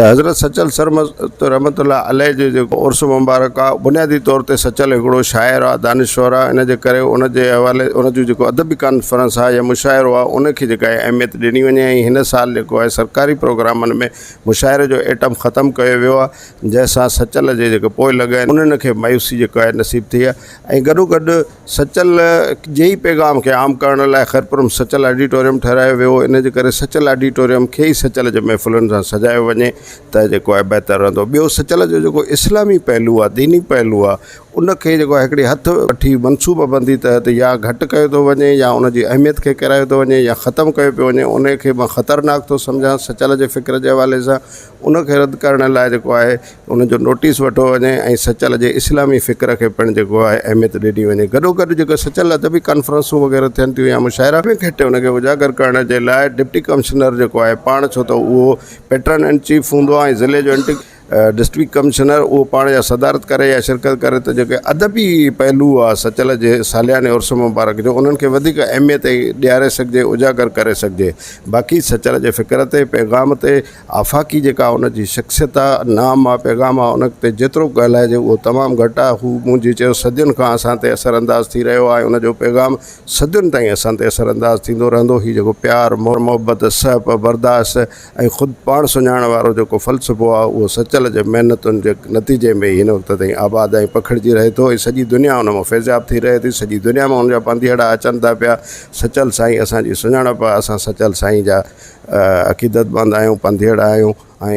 हज़रत सचल रहमतुल्लाह अलैह जो उर्स मुबारक आहे बुनियादी तौर ते सचल हिकिड़ो शाइर आहे, दानिश्वर आहे। इन जे करे उनजे हवाले उनजो जेको अदबी कॉन्फ्रेंस आहे या मुशाइरो आहे उनखे जेका आहे अहमियत ॾिनी वञे। ऐं हिन साल जेको आहे सरकारी प्रोग्रामनि में मुशाइरे जो एटम ख़तमु कयो वियो आहे, जंहिंसां सचल जे जेके पोइ लॻा आहिनि उन्हनि खे मायूसी जेको आहे नसीब थी आहे। ऐं गॾोगॾु सचल जे ई पैगाम खे आम करण लाइ खैरपुरम सचल ऑडिटोरियम ठहिरायो वियो। इन जे करे सचल ऑडिटोरियम खे ई सचल जे महफ़िलुनि सां सजायो वञे त जेको आहे बहितर रहंदो। ॿियो सचल जो जेको इस्लामी पहलू आहे, दीनी पहलू आहे, उनखे जेको आहे हिकिड़ी हथ वठी मनसूबाबंदी तहत या घटि कयो थो वञे या उनजी अहमियत खे किरायो थो वञे या ख़तमु कयो पियो वञे, उनखे मां ख़तरनाक थो सम्झां सचल जे फ़िक्र जे हवाले सां। उनखे रद्द करण लाइ जेको आहे उनजो नोटिस वठो वञे ऐं सचल जे इस्लामी फ़िक्र खे पिणु जेको आहे अहमियत ॾिनी वञे। गॾोगॾु जेको सचल अदबी कॉन्फ्रेंसूं वग़ैरह थियनि थियूं या मुशाइरा में घटि उनखे उजागर करण जे लाइ डिप्टी कमिश्नर जेको आहे पाण, छो त उहो पैटर्न इन चीफ हूंदो आहे ऐं ज़िले जो डिस्ट्रिक्ट कमिश्नर उहो पाण या सदारत करे या शिरकत करे, त जेके अदबी पहलू आहे सचल जे सालियाने उर्स मुबारक जो उन्हनि खे वधीक अहमियत ॾियारे सघिजे, उजागर करे सघिजे। बाक़ी सचल जे फ़िक्र ते, पैगाम ते, आफ़ाक़ी जेका उनजी शख़्सियत आहे, नाम आहे, पैगाम आहे, उन ते जेतिरो ॻाल्हाइजे उहो तमामु घटि आहे। हू मुंहिंजी चयो सदियुनि खां असां ते असरअंदाज़ थी रहियो आहे, उनजो पैगाम सदियुनि ताईं असां ते असरअंदाज़ थींदो रहंदो। हीउ जेको प्यार, मोहब्बत, सहब, बर्दाश्त ऐं ख़ुदि पाण सुञाण वारो जेको फ़लसफ़ो आहे उहो सचल जे महिनतुनि जे नतीजे में हिन वक़्त ताईं आबाद ऐं पखिड़िजी रहे थो। ऐं सॼी दुनिया उन मां फैज़याब थी रहे थी, सॼी दुनिया में उनजा पंधीअड़ा अचनि था पिया। सचल साईं असांजी सुञाणप आहे, असां सचल साईं जा अक़ीदतमंद आहियूं, पंधीअड़ा आहियूं। ऐं